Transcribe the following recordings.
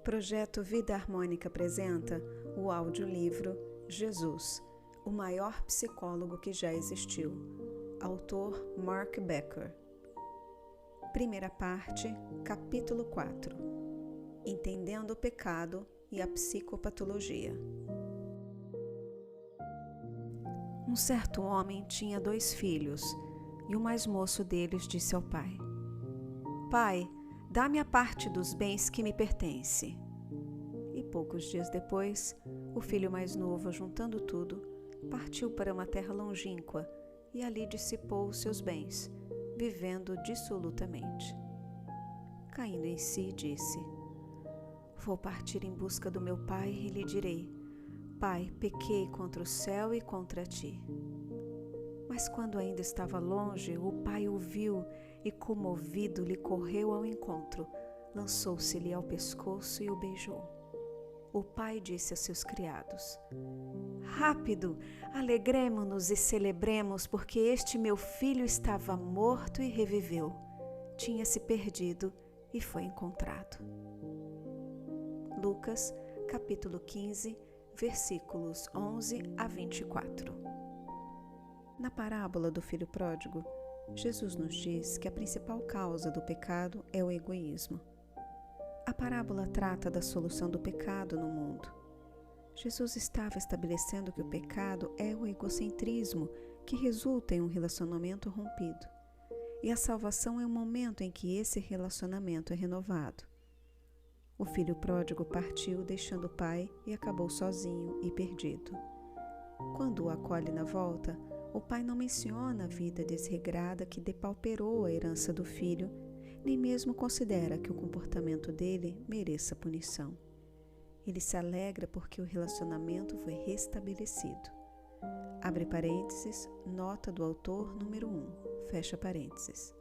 Projeto Vida Harmônica apresenta o audiolivro Jesus, o maior psicólogo que já existiu. Autor Mark Becker. Primeira parte, capítulo 4. Entendendo o pecado e a psicopatologia. Um certo homem tinha 2 filhos, e o mais moço deles disse ao pai: Pai, dá-me a parte dos bens que me pertence. E poucos dias depois, o filho mais novo, juntando tudo, partiu para uma terra longínqua e ali dissipou os seus bens, vivendo dissolutamente. Caindo em si, disse: Vou partir em busca do meu pai e lhe direi: Pai, pequei contra o céu e contra ti. Mas quando ainda estava longe, o pai o viu e, comovido, lhe correu ao encontro, lançou-se-lhe ao pescoço e o beijou. O pai disse a seus criados: Rápido, alegremo-nos e celebremos, porque este meu filho estava morto e reviveu. Tinha se perdido e foi encontrado. Lucas, capítulo 15, versículos 11 a 24. Na parábola do filho pródigo, Jesus nos diz que a principal causa do pecado é o egoísmo. A parábola trata da solução do pecado no mundo. Jesus estava estabelecendo que o pecado é o egocentrismo que resulta em um relacionamento rompido. E a salvação é o momento em que esse relacionamento é renovado. O filho pródigo partiu deixando o pai e acabou sozinho e perdido. Quando o acolhe na volta, o pai não menciona a vida desregrada que depauperou a herança do filho, nem mesmo considera que o comportamento dele mereça punição. Ele se alegra porque o relacionamento foi restabelecido. Abre parênteses, nota do autor número 1, fecha parênteses.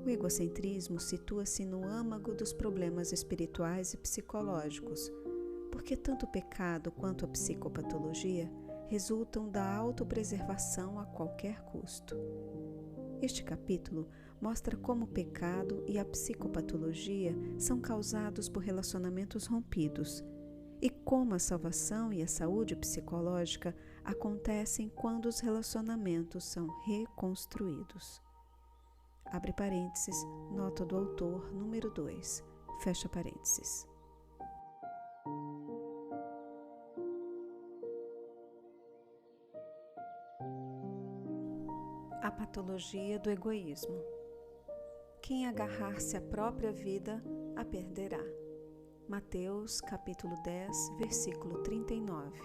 O egocentrismo situa-se no âmago dos problemas espirituais e psicológicos, porque tanto o pecado quanto a psicopatologia resultam da autopreservação a qualquer custo. Este capítulo mostra como o pecado e a psicopatologia são causados por relacionamentos rompidos e como a salvação e a saúde psicológica acontecem quando os relacionamentos são reconstruídos. Abre parênteses, nota do autor número 2, fecha parênteses. A patologia do egoísmo. Quem agarrar-se à própria vida, a perderá. Mateus, capítulo 10, versículo 39.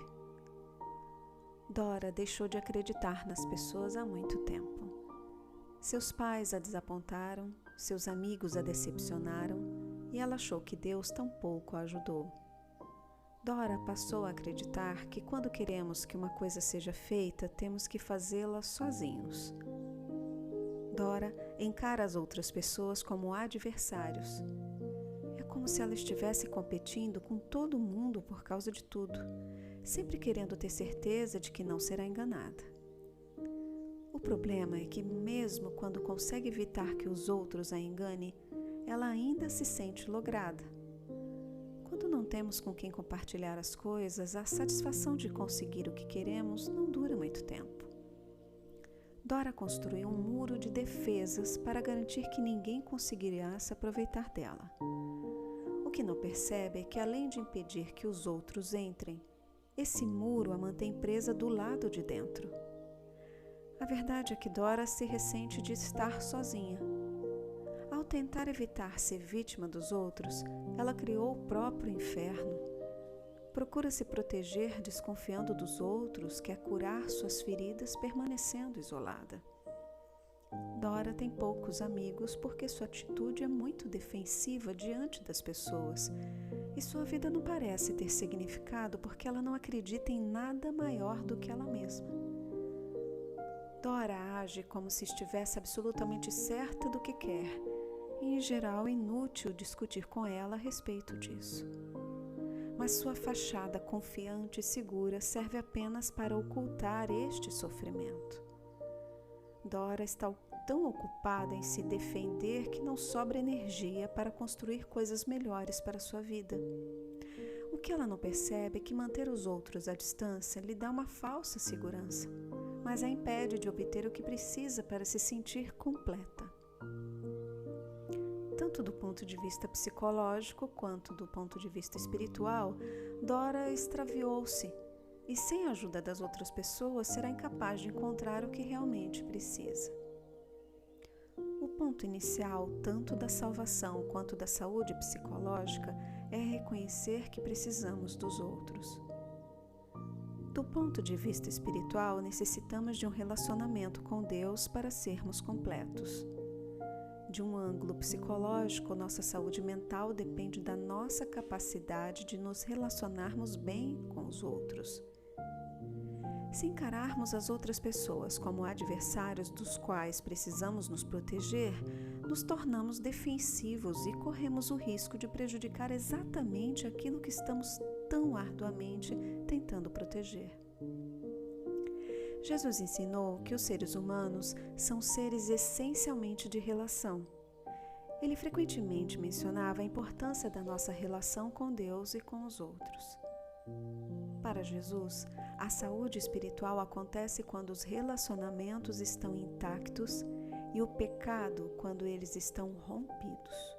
Dora deixou de acreditar nas pessoas há muito tempo. Seus pais a desapontaram, seus amigos a decepcionaram e ela achou que Deus tampouco a ajudou. Dora passou a acreditar que quando queremos que uma coisa seja feita, temos que fazê-la sozinhos. Dora encara as outras pessoas como adversários. É como se ela estivesse competindo com todo mundo por causa de tudo, sempre querendo ter certeza de que não será enganada. O problema é que mesmo quando consegue evitar que os outros a enganem, ela ainda se sente lograda. Quando não temos com quem compartilhar as coisas, a satisfação de conseguir o que queremos não dura muito tempo. Dora construiu um muro de defesas para garantir que ninguém conseguirá se aproveitar dela. O que não percebe é que, além de impedir que os outros entrem, esse muro a mantém presa do lado de dentro. A verdade é que Dora se ressente de estar sozinha. Ao tentar evitar ser vítima dos outros, ela criou o próprio inferno. Procura se proteger desconfiando dos outros, quer curar suas feridas permanecendo isolada. Dora tem poucos amigos porque sua atitude é muito defensiva diante das pessoas e sua vida não parece ter significado porque ela não acredita em nada maior do que ela mesma. Dora age como se estivesse absolutamente certa do que quer e, em geral, é inútil discutir com ela a respeito disso. Mas sua fachada confiante e segura serve apenas para ocultar este sofrimento. Dora está tão ocupada em se defender que não sobra energia para construir coisas melhores para a sua vida. O que ela não percebe é que manter os outros à distância lhe dá uma falsa segurança, mas a impede de obter o que precisa para se sentir completa. Tanto do ponto de vista psicológico quanto do ponto de vista espiritual, Dora extraviou-se e, sem a ajuda das outras pessoas, será incapaz de encontrar o que realmente precisa. O ponto inicial, tanto da salvação quanto da saúde psicológica, é reconhecer que precisamos dos outros. Do ponto de vista espiritual, necessitamos de um relacionamento com Deus para sermos completos. De um ângulo psicológico, nossa saúde mental depende da nossa capacidade de nos relacionarmos bem com os outros. Se encararmos as outras pessoas como adversários dos quais precisamos nos proteger, nos tornamos defensivos e corremos o risco de prejudicar exatamente aquilo que estamos tão arduamente tentando proteger. Jesus ensinou que os seres humanos são seres essencialmente de relação. Ele frequentemente mencionava a importância da nossa relação com Deus e com os outros. Para Jesus, a saúde espiritual acontece quando os relacionamentos estão intactos e o pecado quando eles estão rompidos.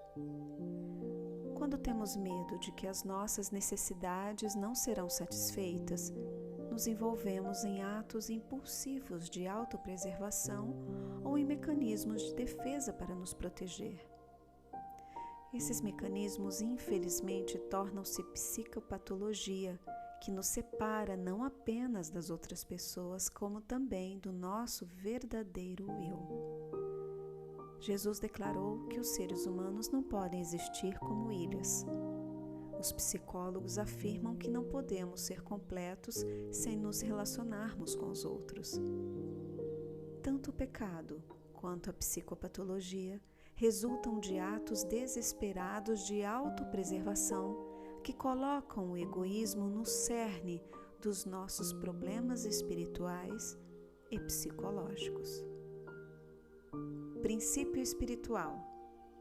Quando temos medo de que as nossas necessidades não serão satisfeitas, nos envolvemos em atos impulsivos de autopreservação ou em mecanismos de defesa para nos proteger. Esses mecanismos, infelizmente, tornam-se psicopatologia, que nos separa não apenas das outras pessoas, como também do nosso verdadeiro eu. Jesus declarou que os seres humanos não podem existir como ilhas. Os psicólogos afirmam que não podemos ser completos sem nos relacionarmos com os outros. Tanto o pecado quanto a psicopatologia resultam de atos desesperados de autopreservação que colocam o egoísmo no cerne dos nossos problemas espirituais e psicológicos. Princípio espiritual: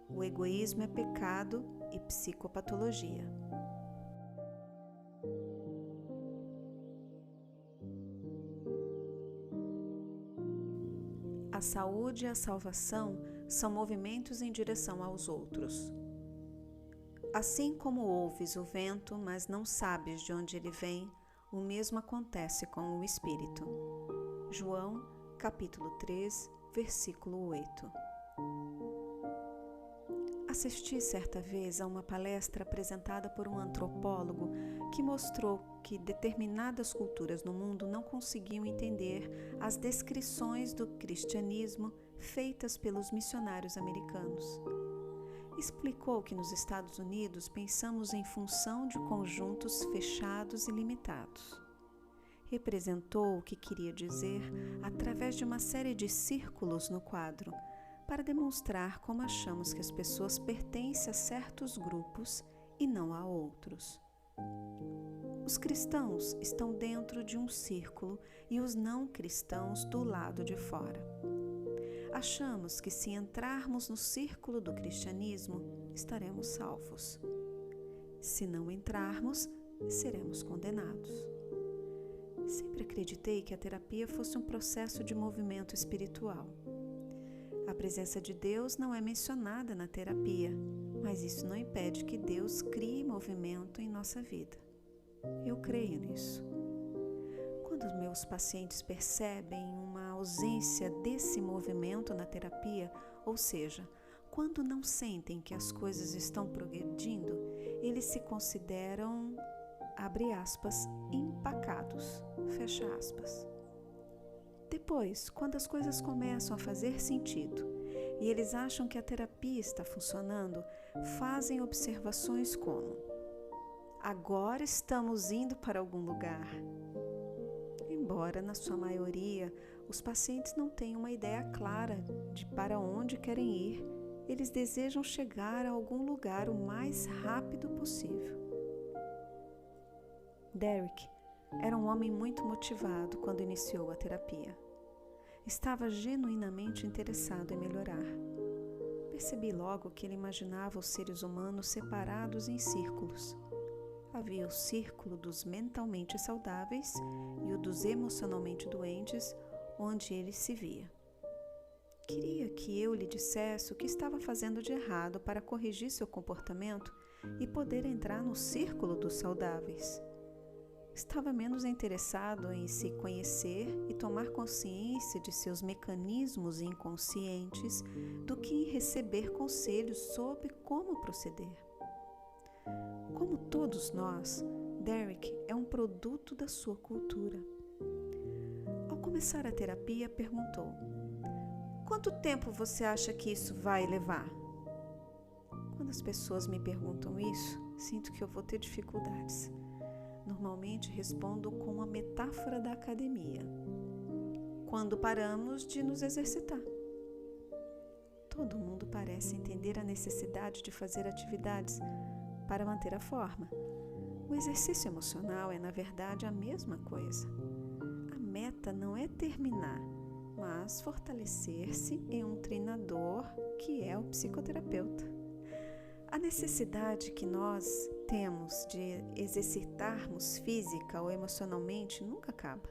o egoísmo é pecado e psicopatologia. A saúde e a salvação são movimentos em direção aos outros. Assim como ouves o vento, mas não sabes de onde ele vem, o mesmo acontece com o Espírito. João, capítulo 3, versículo 8. Assisti certa vez a uma palestra apresentada por um antropólogo que mostrou que determinadas culturas no mundo não conseguiam entender as descrições do cristianismo feitas pelos missionários americanos. Explicou que nos Estados Unidos pensamos em função de conjuntos fechados e limitados. Representou o que queria dizer através de uma série de círculos no quadro, para demonstrar como achamos que as pessoas pertencem a certos grupos e não a outros. Os cristãos estão dentro de um círculo e os não cristãos do lado de fora. Achamos que se entrarmos no círculo do cristianismo, estaremos salvos. Se não entrarmos, seremos condenados. Sempre acreditei que a terapia fosse um processo de movimento espiritual. A presença de Deus não é mencionada na terapia, mas isso não impede que Deus crie movimento em nossa vida. Eu creio nisso. Quando os meus pacientes percebem uma ausência desse movimento na terapia, ou seja, quando não sentem que as coisas estão progredindo, eles se consideram, abre aspas, empacados, fecha aspas. Depois, quando as coisas começam a fazer sentido e eles acham que a terapia está funcionando, fazem observações como: agora estamos indo para algum lugar. Embora, na sua maioria, os pacientes não tenham uma ideia clara de para onde querem ir, eles desejam chegar a algum lugar o mais rápido possível. Derek era um homem muito motivado quando iniciou a terapia. Estava genuinamente interessado em melhorar. Percebi logo que ele imaginava os seres humanos separados em círculos. Havia o círculo dos mentalmente saudáveis e o dos emocionalmente doentes, onde ele se via. Queria que eu lhe dissesse o que estava fazendo de errado para corrigir seu comportamento e poder entrar no círculo dos saudáveis. Estava menos interessado em se conhecer e tomar consciência de seus mecanismos inconscientes do que em receber conselhos sobre como proceder. Como todos nós, Derek é um produto da sua cultura. Ao começar a terapia, perguntou: "Quanto tempo você acha que isso vai levar?" Quando as pessoas me perguntam isso, sinto que eu vou ter dificuldades. Normalmente respondo com uma metáfora da academia: quando paramos de nos exercitar. Todo mundo parece entender a necessidade de fazer atividades para manter a forma. O exercício emocional é, na verdade, a mesma coisa. A meta não é terminar, mas fortalecer-se em um treinador que é o psicoterapeuta. A necessidade que nós temos de exercitarmos física ou emocionalmente nunca acaba.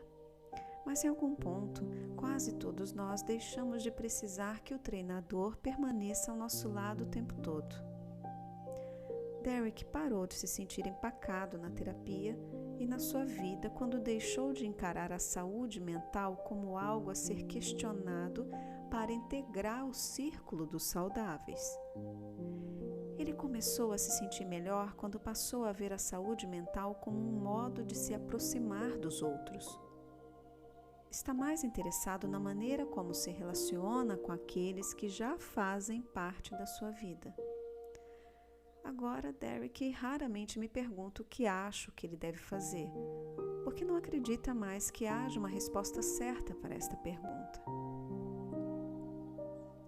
Mas em algum ponto, quase todos nós deixamos de precisar que o treinador permaneça ao nosso lado o tempo todo. Derek parou de se sentir empacado na terapia e na sua vida quando deixou de encarar a saúde mental como algo a ser questionado para integrar o círculo dos saudáveis. Ele começou a se sentir melhor quando passou a ver a saúde mental como um modo de se aproximar dos outros. Está mais interessado na maneira como se relaciona com aqueles que já fazem parte da sua vida. Agora, Derek raramente me pergunta o que acho que ele deve fazer, porque não acredita mais que haja uma resposta certa para esta pergunta.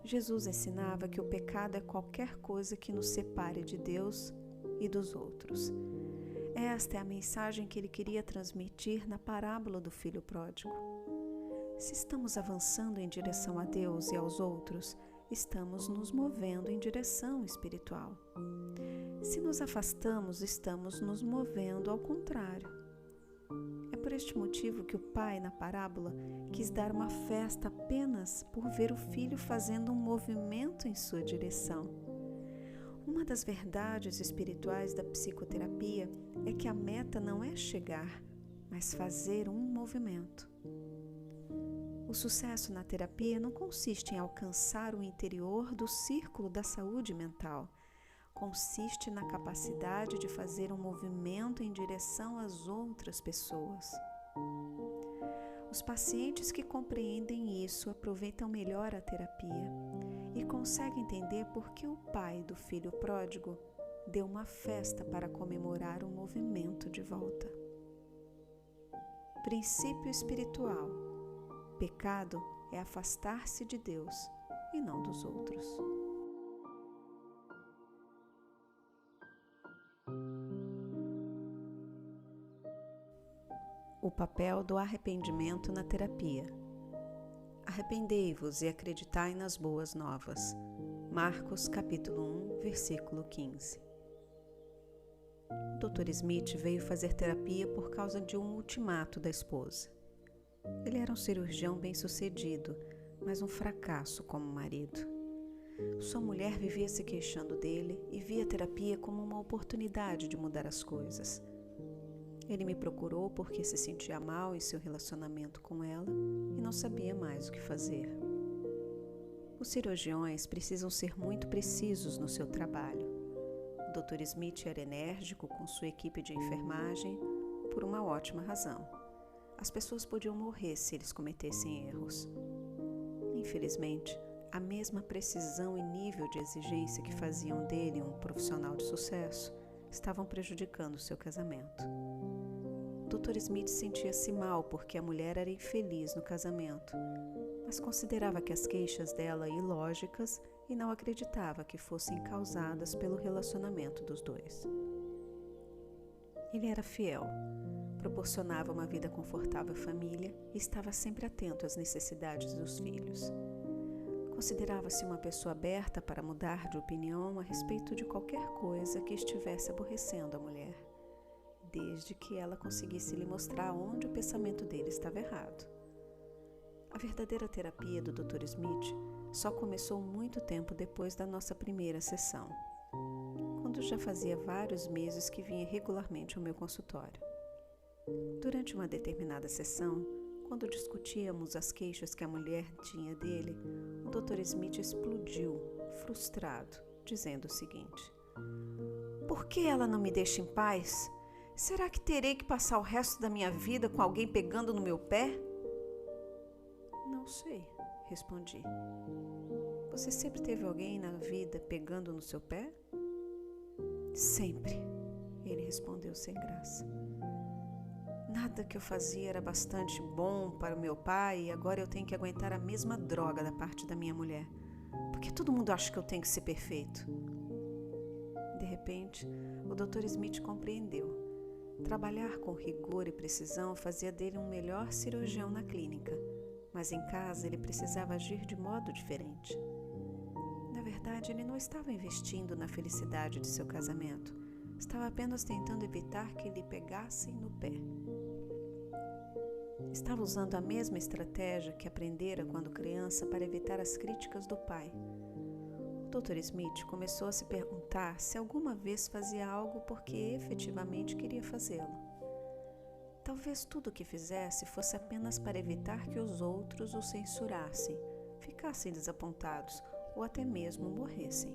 Jesus ensinava que o pecado é qualquer coisa que nos separe de Deus e dos outros. Esta é a mensagem que ele queria transmitir na parábola do filho pródigo. Se estamos avançando em direção a Deus e aos outros, estamos nos movendo em direção espiritual. Se nos afastamos, estamos nos movendo ao contrário. É por este motivo que o pai, na parábola, quis dar uma festa apenas por ver o filho fazendo um movimento em sua direção. Uma das verdades espirituais da psicoterapia é que a meta não é chegar, mas fazer um movimento. O sucesso na terapia não consiste em alcançar o interior do círculo da saúde mental. Consiste na capacidade de fazer um movimento em direção às outras pessoas. Os pacientes que compreendem isso aproveitam melhor a terapia e conseguem entender por que o pai do filho pródigo deu uma festa para comemorar o movimento de volta. Princípio espiritual: pecado é afastar-se de Deus e não dos outros. O papel do arrependimento na terapia. Arrependei-vos e acreditai nas boas novas. Marcos capítulo 1, versículo 15. O Dr. Smith veio fazer terapia por causa de um ultimato da esposa. Ele era um cirurgião bem-sucedido, mas um fracasso como marido. Sua mulher vivia se queixando dele e via a terapia como uma oportunidade de mudar as coisas. Ele me procurou porque se sentia mal em seu relacionamento com ela e não sabia mais o que fazer. Os cirurgiões precisam ser muito precisos no seu trabalho. O Dr. Smith era enérgico com sua equipe de enfermagem por uma ótima razão. As pessoas podiam morrer se eles cometessem erros. Infelizmente, a mesma precisão e nível de exigência que faziam dele um profissional de sucesso estavam prejudicando seu casamento. Dr. Smith sentia-se mal porque a mulher era infeliz no casamento, mas considerava que as queixas dela ilógicas e não acreditava que fossem causadas pelo relacionamento dos dois. Ele era fiel, proporcionava uma vida confortável à família e estava sempre atento às necessidades dos filhos. Considerava-se uma pessoa aberta para mudar de opinião a respeito de qualquer coisa que estivesse aborrecendo a mulher, desde que ela conseguisse lhe mostrar onde o pensamento dele estava errado. A verdadeira terapia do Dr. Smith só começou muito tempo depois da nossa primeira sessão, quando já fazia vários meses que vinha regularmente ao meu consultório. Durante uma determinada sessão, quando discutíamos as queixas que a mulher tinha dele, o Dr. Smith explodiu, frustrado, dizendo o seguinte: "Por que ela não me deixa em paz? Será que terei que passar o resto da minha vida com alguém pegando no meu pé?" "Não sei", respondi. "Você sempre teve alguém na vida pegando no seu pé?" "Sempre", ele respondeu sem graça. "Nada que eu fazia era bastante bom para o meu pai e agora eu tenho que aguentar a mesma droga da parte da minha mulher. Porque todo mundo acha que eu tenho que ser perfeito." De repente, o Dr. Smith compreendeu. Trabalhar com rigor e precisão fazia dele um melhor cirurgião na clínica, mas em casa ele precisava agir de modo diferente. Na verdade, ele não estava investindo na felicidade de seu casamento. Estava apenas tentando evitar que lhe pegassem no pé. Estava usando a mesma estratégia que aprendera quando criança para evitar as críticas do pai. O Dr. Smith começou a se perguntar se alguma vez fazia algo porque efetivamente queria fazê-lo. Talvez tudo o que fizesse fosse apenas para evitar que os outros o censurassem, ficassem desapontados ou até mesmo morressem.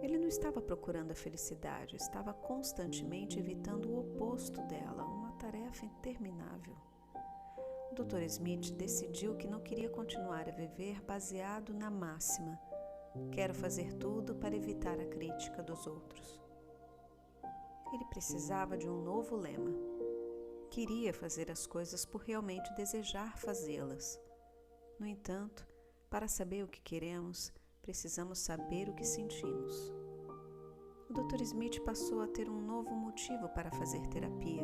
Ele não estava procurando a felicidade, estava constantemente evitando o oposto dela, uma tarefa interminável. O Dr. Smith decidiu que não queria continuar a viver baseado na máxima: "Quero fazer tudo para evitar a crítica dos outros." Ele precisava de um novo lema. Queria fazer as coisas por realmente desejar fazê-las. No entanto, para saber o que queremos, precisamos saber o que sentimos. O Dr. Smith passou a ter um novo motivo para fazer terapia.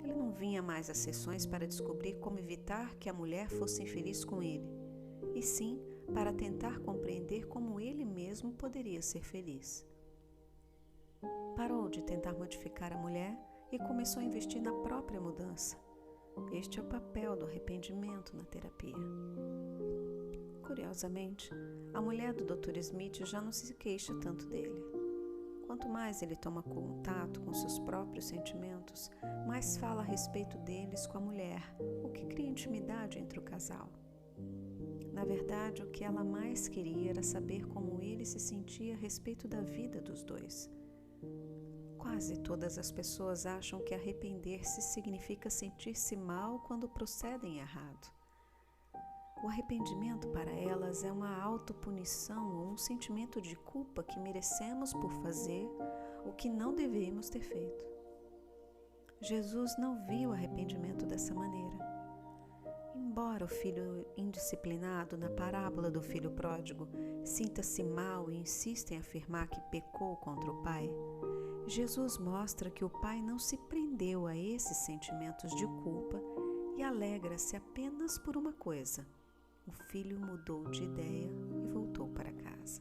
Ele não vinha mais às sessões para descobrir como evitar que a mulher fosse infeliz com ele, e sim para tentar compreender como ele mesmo poderia ser feliz. Parou de tentar modificar a mulher e começou a investir na própria mudança. Este é o papel do arrependimento na terapia. Curiosamente, a mulher do Dr. Smith já não se queixa tanto dele. Quanto mais ele toma contato com seus próprios sentimentos, mais fala a respeito deles com a mulher, o que cria intimidade entre o casal. Na verdade, o que ela mais queria era saber como ele se sentia a respeito da vida dos dois. Quase todas as pessoas acham que arrepender-se significa sentir-se mal quando procedem errado. O arrependimento para elas é uma autopunição ou um sentimento de culpa que merecemos por fazer o que não deveríamos ter feito. Jesus não viu o arrependimento dessa maneira. Embora o filho indisciplinado na parábola do filho pródigo sinta-se mal e insista em afirmar que pecou contra o pai, Jesus mostra que o pai não se prendeu a esses sentimentos de culpa e alegra-se apenas por uma coisa: o filho mudou de ideia e voltou para casa.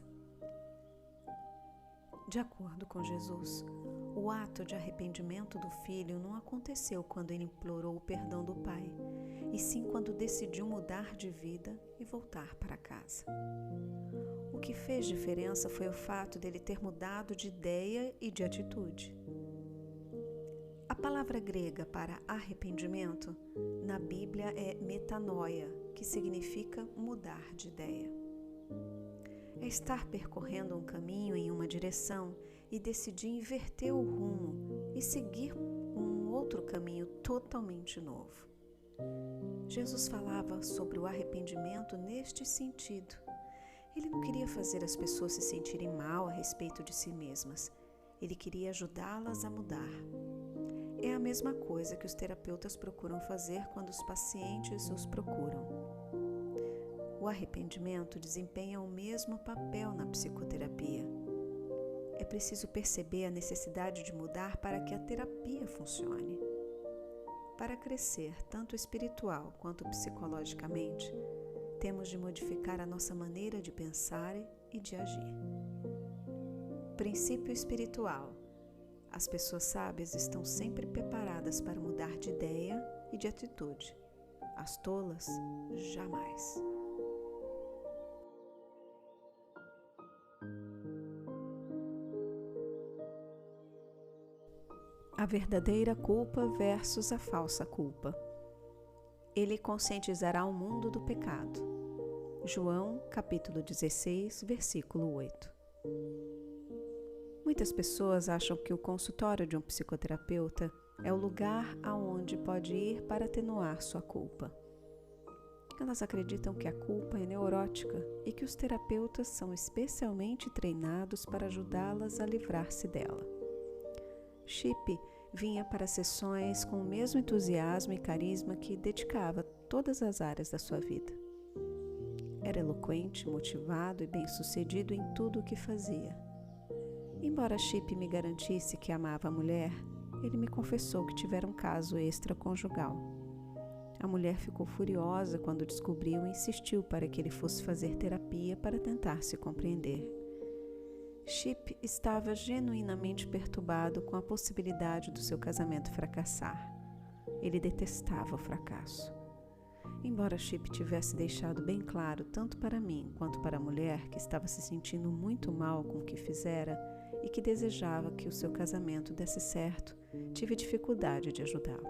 De acordo com Jesus, o ato de arrependimento do filho não aconteceu quando ele implorou o perdão do pai, e sim quando decidiu mudar de vida e voltar para casa. O que fez diferença foi o fato dele ter mudado de ideia e de atitude. A palavra grega para arrependimento na Bíblia é metanoia, que significa mudar de ideia. É estar percorrendo um caminho em uma direção e decidir inverter o rumo e seguir um outro caminho totalmente novo. Jesus falava sobre o arrependimento neste sentido. Ele não queria fazer as pessoas se sentirem mal a respeito de si mesmas. Ele queria ajudá-las a mudar. É a mesma coisa que os terapeutas procuram fazer quando os pacientes os procuram. O arrependimento desempenha o mesmo papel na psicoterapia. É preciso perceber a necessidade de mudar para que a terapia funcione. Para crescer tanto espiritual quanto psicologicamente, temos de modificar a nossa maneira de pensar e de agir. Princípio espiritual. As pessoas sábias estão sempre preparadas para mudar de ideia e de atitude. As tolas, jamais. A verdadeira culpa versus a falsa culpa. Ele conscientizará o mundo do pecado. João, capítulo 16, versículo 8. Muitas pessoas acham que o consultório de um psicoterapeuta é o lugar aonde pode ir para atenuar sua culpa. Elas acreditam que a culpa é neurótica e que os terapeutas são especialmente treinados para ajudá-las a livrar-se dela. Chip vinha para sessões com o mesmo entusiasmo e carisma que dedicava a todas as áreas da sua vida. Era eloquente, motivado e bem-sucedido em tudo o que fazia. Embora Chip me garantisse que amava a mulher, ele me confessou que tivera um caso extraconjugal. A mulher ficou furiosa quando descobriu e insistiu para que ele fosse fazer terapia para tentar se compreender. Chip estava genuinamente perturbado com a possibilidade do seu casamento fracassar. Ele detestava o fracasso. Embora Chip tivesse deixado bem claro, tanto para mim quanto para a mulher, que estava se sentindo muito mal com o que fizera e que desejava que o seu casamento desse certo, tive dificuldade de ajudá-lo.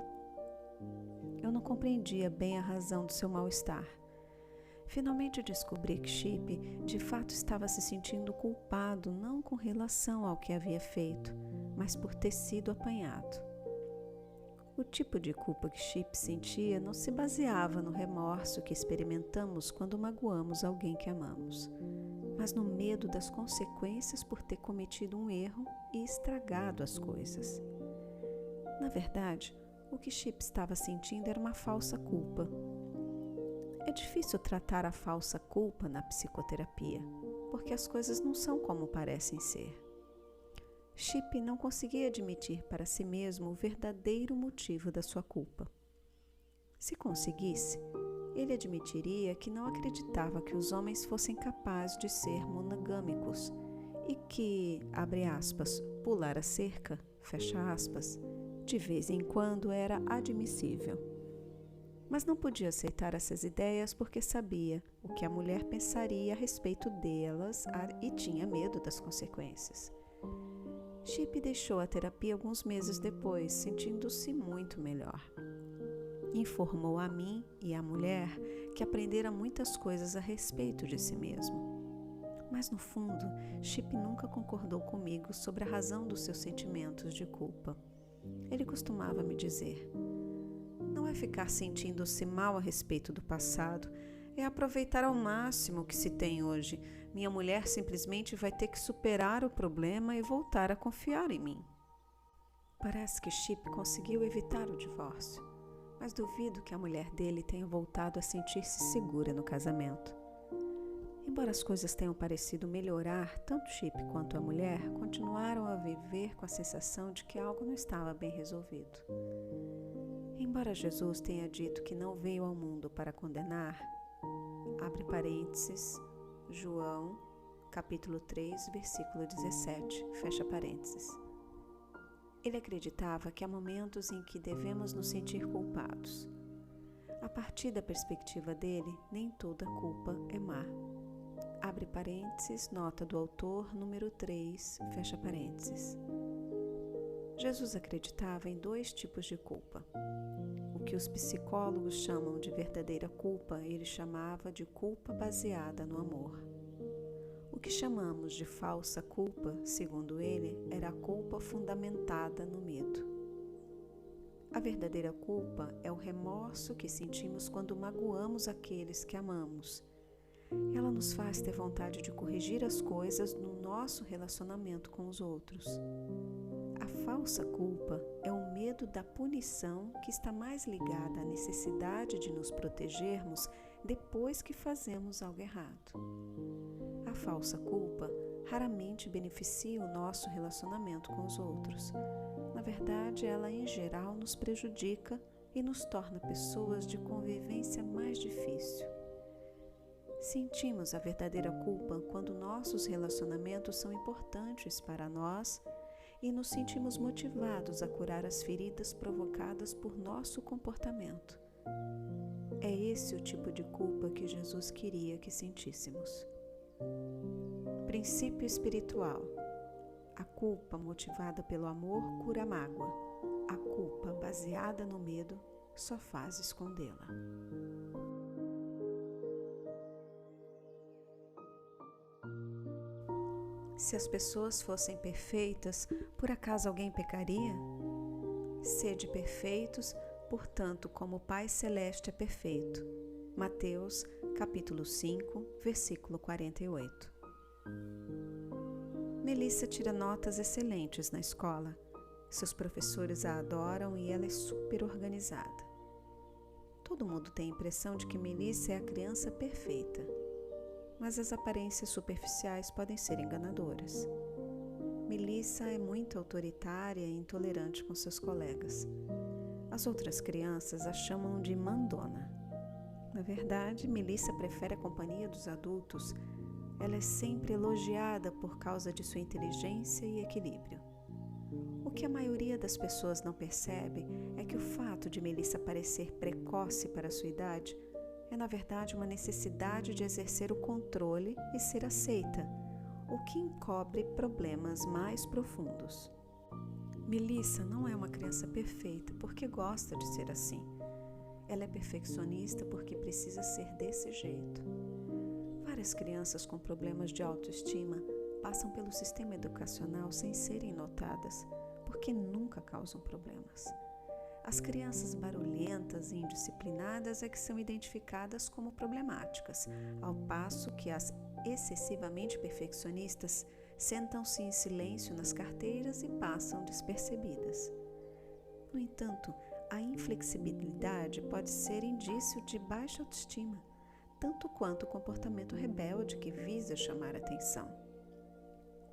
Eu não compreendia bem a razão do seu mal-estar. Finalmente descobri que Chip de fato estava se sentindo culpado não com relação ao que havia feito, mas por ter sido apanhado. O tipo de culpa que Chip sentia não se baseava no remorso que experimentamos quando magoamos alguém que amamos, mas no medo das consequências por ter cometido um erro e estragado as coisas. Na verdade, o que Chip estava sentindo era uma falsa culpa. É difícil tratar a falsa culpa na psicoterapia, porque as coisas não são como parecem ser. Chip não conseguia admitir para si mesmo o verdadeiro motivo da sua culpa. Se conseguisse, ele admitiria que não acreditava que os homens fossem capazes de ser monogâmicos e que, abre aspas, pular a cerca, fecha aspas, de vez em quando era admissível. Mas não podia aceitar essas ideias porque sabia o que a mulher pensaria a respeito delas e tinha medo das consequências. Chip deixou a terapia alguns meses depois, sentindo-se muito melhor. Informou a mim e à mulher que aprendera muitas coisas a respeito de si mesmo. Mas no fundo, Chip nunca concordou comigo sobre a razão dos seus sentimentos de culpa. Ele costumava me dizer: não é ficar sentindo-se mal a respeito do passado, é aproveitar ao máximo o que se tem hoje. Minha mulher simplesmente vai ter que superar o problema e voltar a confiar em mim. Parece que Chip conseguiu evitar o divórcio, mas duvido que a mulher dele tenha voltado a sentir-se segura no casamento. Embora as coisas tenham parecido melhorar, tanto Chip quanto a mulher continuaram a viver com a sensação de que algo não estava bem resolvido. Embora Jesus tenha dito que não veio ao mundo para condenar, abre parênteses, João, capítulo 3, versículo 17, fecha parênteses. Ele acreditava que há momentos em que devemos nos sentir culpados. A partir da perspectiva dele, nem toda culpa é má. Abre parênteses, nota do autor, número 3, fecha parênteses. Jesus acreditava em 2 tipos de culpa. O que os psicólogos chamam de verdadeira culpa, ele chamava de culpa baseada no amor. O que chamamos de falsa culpa, segundo ele, era a culpa fundamentada no medo. A verdadeira culpa é o remorso que sentimos quando magoamos aqueles que amamos. Ela nos faz ter vontade de corrigir as coisas no nosso relacionamento com os outros. A falsa culpa é o medo da punição que está mais ligada à necessidade de nos protegermos depois que fazemos algo errado. A falsa culpa raramente beneficia o nosso relacionamento com os outros. Na verdade, ela em geral nos prejudica e nos torna pessoas de convivência mais difícil. Sentimos a verdadeira culpa quando nossos relacionamentos são importantes para nós e nos sentimos motivados a curar as feridas provocadas por nosso comportamento. É esse o tipo de culpa que Jesus queria que sentíssemos. Princípio espiritual. A culpa motivada pelo amor cura a mágoa. A culpa baseada no medo só faz escondê-la. Se as pessoas fossem perfeitas, por acaso alguém pecaria? Sede perfeitos, portanto, como o Pai Celeste é perfeito. Mateus, capítulo 5, versículo 48. Melissa tira notas excelentes na escola. Seus professores a adoram e ela é super organizada. Todo mundo tem a impressão de que Melissa é a criança perfeita, mas as aparências superficiais podem ser enganadoras. Melissa é muito autoritária e intolerante com seus colegas. As outras crianças a chamam de mandona. Na verdade, Melissa prefere a companhia dos adultos. Ela é sempre elogiada por causa de sua inteligência e equilíbrio. O que a maioria das pessoas não percebe é que o fato de Melissa parecer precoce para sua idade é, na verdade, uma necessidade de exercer o controle e ser aceita, o que encobre problemas mais profundos. Melissa não é uma criança perfeita porque gosta de ser assim. Ela é perfeccionista porque precisa ser desse jeito. Várias crianças com problemas de autoestima passam pelo sistema educacional sem serem notadas, porque nunca causam problemas. As crianças barulhentas e indisciplinadas é que são identificadas como problemáticas, ao passo que as excessivamente perfeccionistas sentam-se em silêncio nas carteiras e passam despercebidas. No entanto, a inflexibilidade pode ser indício de baixa autoestima, tanto quanto o comportamento rebelde que visa chamar a atenção.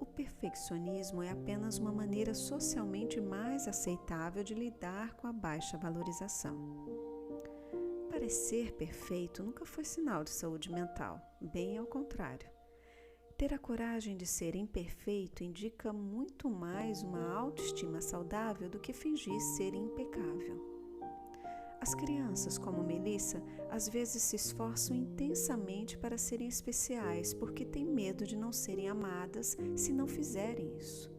O perfeccionismo é apenas uma maneira socialmente mais aceitável de lidar com a baixa valorização. Parecer perfeito nunca foi sinal de saúde mental, bem ao contrário. Ter a coragem de ser imperfeito indica muito mais uma autoestima saudável do que fingir ser impecável. As crianças, como Melissa, às vezes se esforçam intensamente para serem especiais porque têm medo de não serem amadas se não fizerem isso.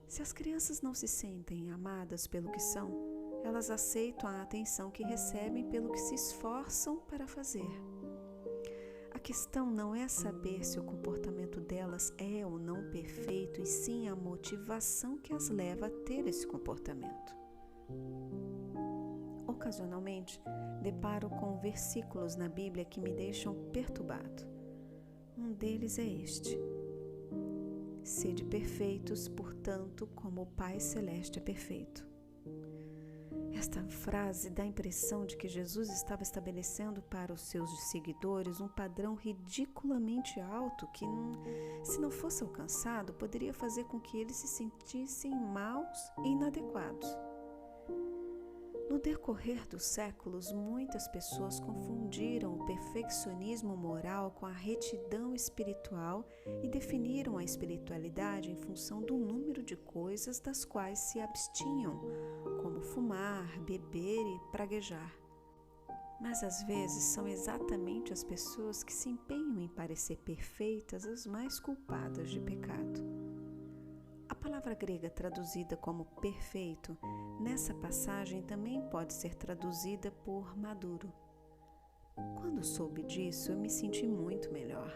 Se as crianças não se sentem amadas pelo que são, elas aceitam a atenção que recebem pelo que se esforçam para fazer. A questão não é saber se o comportamento delas é ou não perfeito, e sim a motivação que as leva a ter esse comportamento. Ocasionalmente, deparo com versículos na Bíblia que me deixam perturbado. Um deles é este: Sede perfeitos, portanto, como o Pai Celeste é perfeito. Esta frase dá a impressão de que Jesus estava estabelecendo para os seus seguidores um padrão ridiculamente alto que, se não fosse alcançado, poderia fazer com que eles se sentissem maus e inadequados. No decorrer dos séculos, muitas pessoas confundiram o perfeccionismo moral com a retidão espiritual e definiram a espiritualidade em função do número de coisas das quais se abstinham, como fumar, beber e praguejar. Mas às vezes são exatamente as pessoas que se empenham em parecer perfeitas as mais culpadas de pecado. A palavra grega traduzida como perfeito, nessa passagem também pode ser traduzida por maduro. Quando soube disso, eu me senti muito melhor.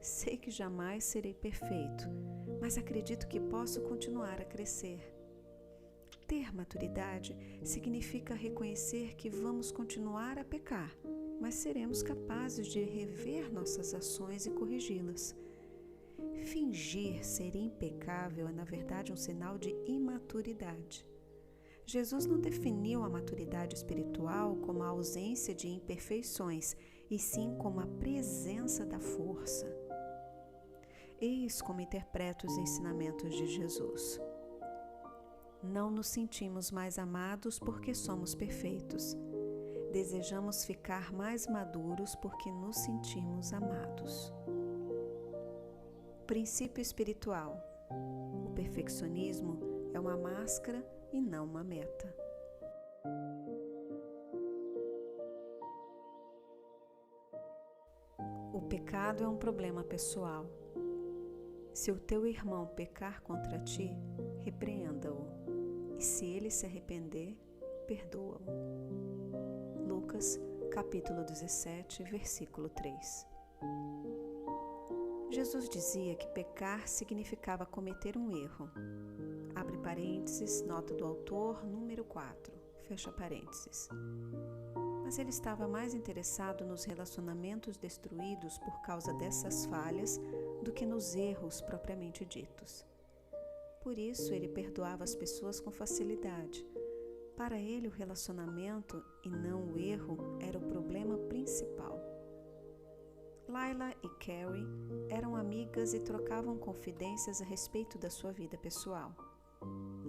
Sei que jamais serei perfeito, mas acredito que posso continuar a crescer. Ter maturidade significa reconhecer que vamos continuar a pecar, mas seremos capazes de rever nossas ações e corrigi-las. Fingir ser impecável é, na verdade, um sinal de imaturidade. Jesus não definiu a maturidade espiritual como a ausência de imperfeições, e sim como a presença da força. Eis como interpreto os ensinamentos de Jesus. Não nos sentimos mais amados porque somos perfeitos. Desejamos ficar mais maduros porque nos sentimos amados. Princípio espiritual. O perfeccionismo é uma máscara e não uma meta. O pecado é um problema pessoal. Se o teu irmão pecar contra ti, repreenda-o, e se ele se arrepender, perdoa-o. Lucas, capítulo 17, versículo 3. Jesus dizia que pecar significava cometer um erro. Abre parênteses, nota do autor, número 4, fecha parênteses. Mas ele estava mais interessado nos relacionamentos destruídos por causa dessas falhas do que nos erros propriamente ditos. Por isso, ele perdoava as pessoas com facilidade. Para ele, o relacionamento e não o erro era o problema principal. Layla e Carrie eram amigas e trocavam confidências a respeito da sua vida pessoal.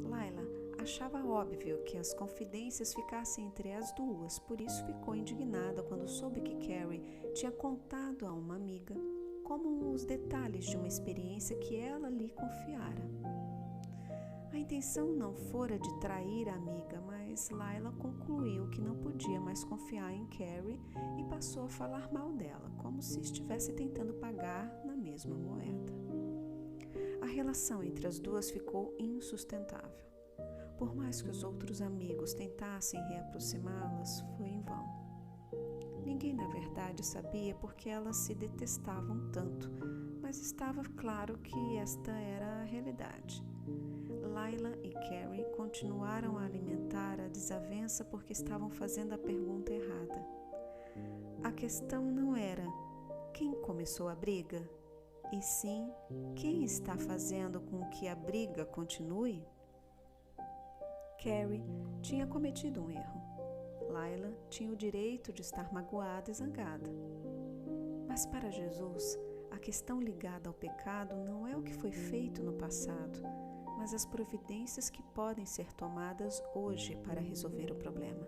Layla achava óbvio que as confidências ficassem entre as duas, por isso ficou indignada quando soube que Carrie tinha contado a uma amiga como os detalhes de uma experiência que ela lhe confiara. A intenção não fora de trair a amiga, mas Layla concluiu que não podia mais confiar em Carrie e passou a falar mal dela, como se estivesse tentando pagar na mesma moeda. A relação entre as duas ficou insustentável. Por mais que os outros amigos tentassem reaproximá-las, foi em vão. Ninguém, na verdade, sabia por que elas se detestavam tanto, mas estava claro que esta era a realidade. Layla e Carrie continuaram a alimentar a desavença porque estavam fazendo a pergunta errada. A questão não era quem começou a briga, e sim quem está fazendo com que a briga continue. Carrie tinha cometido um erro. Layla tinha o direito de estar magoada e zangada. Mas para Jesus, a questão ligada ao pecado não é o que foi feito no passado, mas as providências que podem ser tomadas hoje para resolver o problema.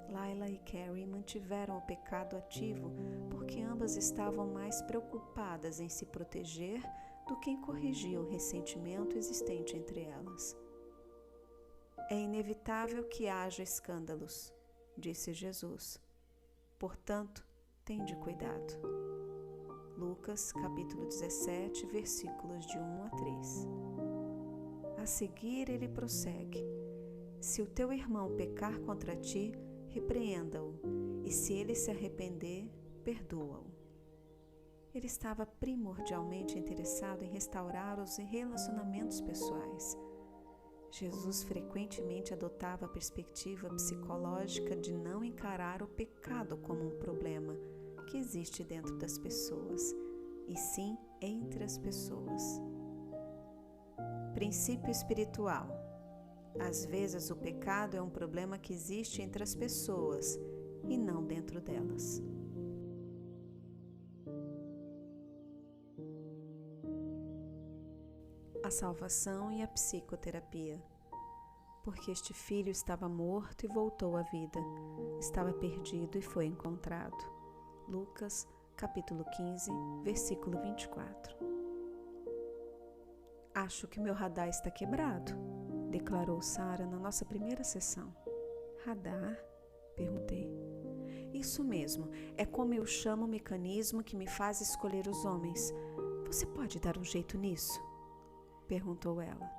Layla e Carrie mantiveram o pecado ativo porque ambas estavam mais preocupadas em se proteger do que em corrigir o ressentimento existente entre elas. É inevitável que haja escândalos, disse Jesus. Portanto, tende cuidado. Lucas, capítulo 17, versículos de 1 a 3. A seguir, ele prossegue: se o teu irmão pecar contra ti, repreenda-o, e se ele se arrepender, perdoa-o. Ele estava primordialmente interessado em restaurar os relacionamentos pessoais. Jesus frequentemente adotava a perspectiva psicológica de não encarar o pecado como um problema que existe dentro das pessoas, e sim entre as pessoas. Princípio espiritual. Às vezes o pecado é um problema que existe entre as pessoas e não dentro delas. A salvação e a psicoterapia. Porque este filho estava morto e voltou à vida, estava perdido e foi encontrado. Lucas, capítulo 15, versículo 24. Acho que meu radar está quebrado, declarou Sara na nossa primeira sessão. Radar? Perguntei. Isso mesmo, é como eu chamo o mecanismo que me faz escolher os homens. Você pode dar um jeito nisso? Perguntou ela.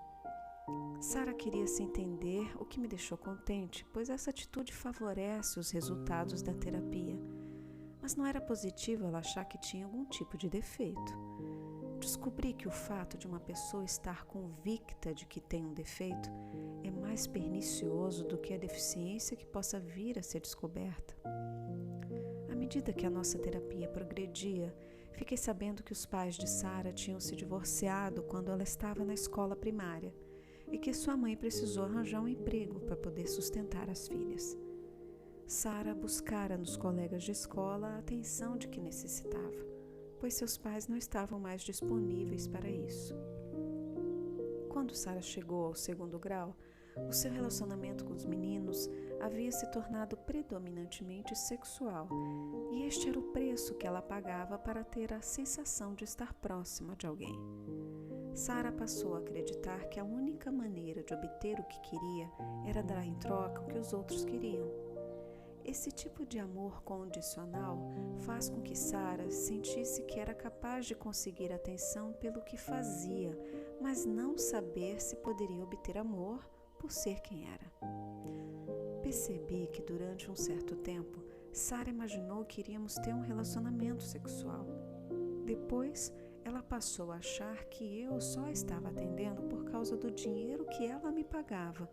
Sara queria se entender, o que me deixou contente, pois essa atitude favorece os resultados da terapia. Mas não era positivo ela achar que tinha algum tipo de defeito. Descobri que o fato de uma pessoa estar convicta de que tem um defeito é mais pernicioso do que a deficiência que possa vir a ser descoberta. À medida que a nossa terapia progredia, fiquei sabendo que os pais de Sara tinham se divorciado quando ela estava na escola primária e que sua mãe precisou arranjar um emprego para poder sustentar as filhas. Sara buscara nos colegas de escola a atenção de que necessitava, pois seus pais não estavam mais disponíveis para isso. Quando Sara chegou ao 2º grau, o seu relacionamento com os meninos havia se tornado predominantemente sexual, e este era o preço que ela pagava para ter a sensação de estar próxima de alguém. Sara passou a acreditar que a única maneira de obter o que queria era dar em troca o que os outros queriam. Esse tipo de amor condicional faz com que Sara sentisse que era capaz de conseguir atenção pelo que fazia, mas não saber se poderia obter amor por ser quem era. Percebi que durante um certo tempo, Sara imaginou que iríamos ter um relacionamento sexual. Depois, ela passou a achar que eu só estava atendendo por causa do dinheiro que ela me pagava,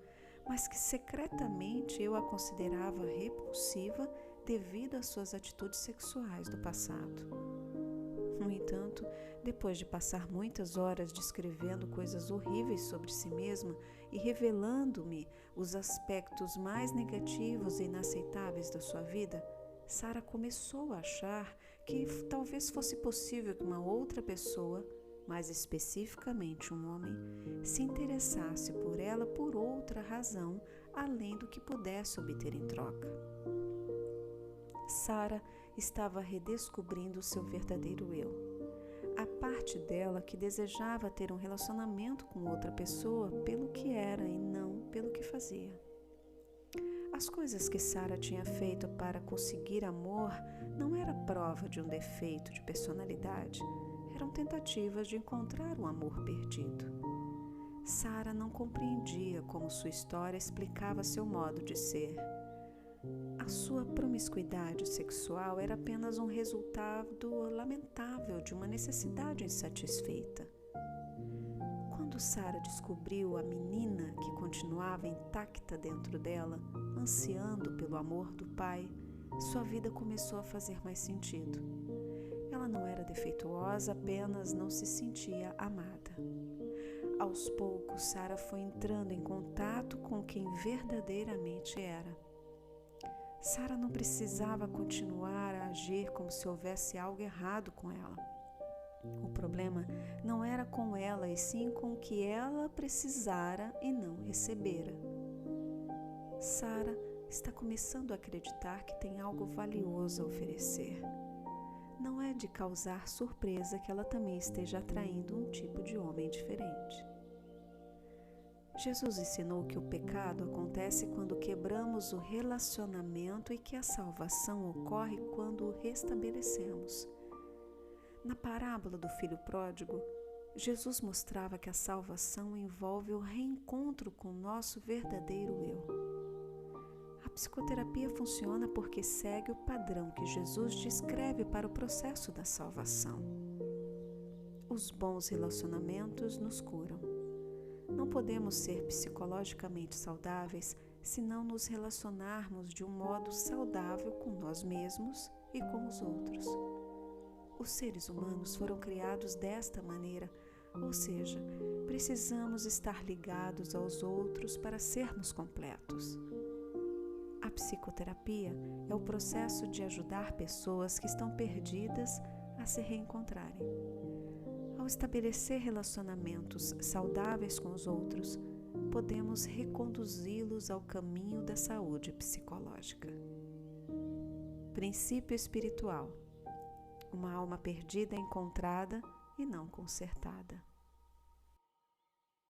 mas que secretamente eu a considerava repulsiva devido às suas atitudes sexuais do passado. No entanto, depois de passar muitas horas descrevendo coisas horríveis sobre si mesma e revelando-me os aspectos mais negativos e inaceitáveis da sua vida, Sara começou a achar que talvez fosse possível que uma outra pessoa, mais especificamente um homem, se interessasse por ela por outra razão, além do que pudesse obter em troca. Sara estava redescobrindo o seu verdadeiro eu. A parte dela que desejava ter um relacionamento com outra pessoa pelo que era e não pelo que fazia. As coisas que Sara tinha feito para conseguir amor não era prova de um defeito de personalidade, eram tentativas de encontrar um amor perdido. Sara não compreendia como sua história explicava seu modo de ser. A sua promiscuidade sexual era apenas um resultado lamentável de uma necessidade insatisfeita. Quando Sara descobriu a menina que continuava intacta dentro dela, ansiando pelo amor do pai, sua vida começou a fazer mais sentido. Ela não era defeituosa, apenas não se sentia amada. Aos poucos, Sara foi entrando em contato com quem verdadeiramente era. Sara não precisava continuar a agir como se houvesse algo errado com ela. O problema não era com ela, e sim com o que ela precisara e não recebera. Sara está começando a acreditar que tem algo valioso a oferecer. Não é de causar surpresa que ela também esteja atraindo um tipo de homem diferente. Jesus ensinou que o pecado acontece quando quebramos o relacionamento e que a salvação ocorre quando o restabelecemos. Na parábola do filho pródigo, Jesus mostrava que a salvação envolve o reencontro com o nosso verdadeiro eu. A psicoterapia funciona porque segue o padrão que Jesus descreve para o processo da salvação. Os bons relacionamentos nos curam. Não podemos ser psicologicamente saudáveis se não nos relacionarmos de um modo saudável com nós mesmos e com os outros. Os seres humanos foram criados desta maneira, ou seja, precisamos estar ligados aos outros para sermos completos. A psicoterapia é o processo de ajudar pessoas que estão perdidas a se reencontrarem. Ao estabelecer relacionamentos saudáveis com os outros, podemos reconduzi-los ao caminho da saúde psicológica. Princípio espiritual: uma alma perdida é encontrada e não consertada.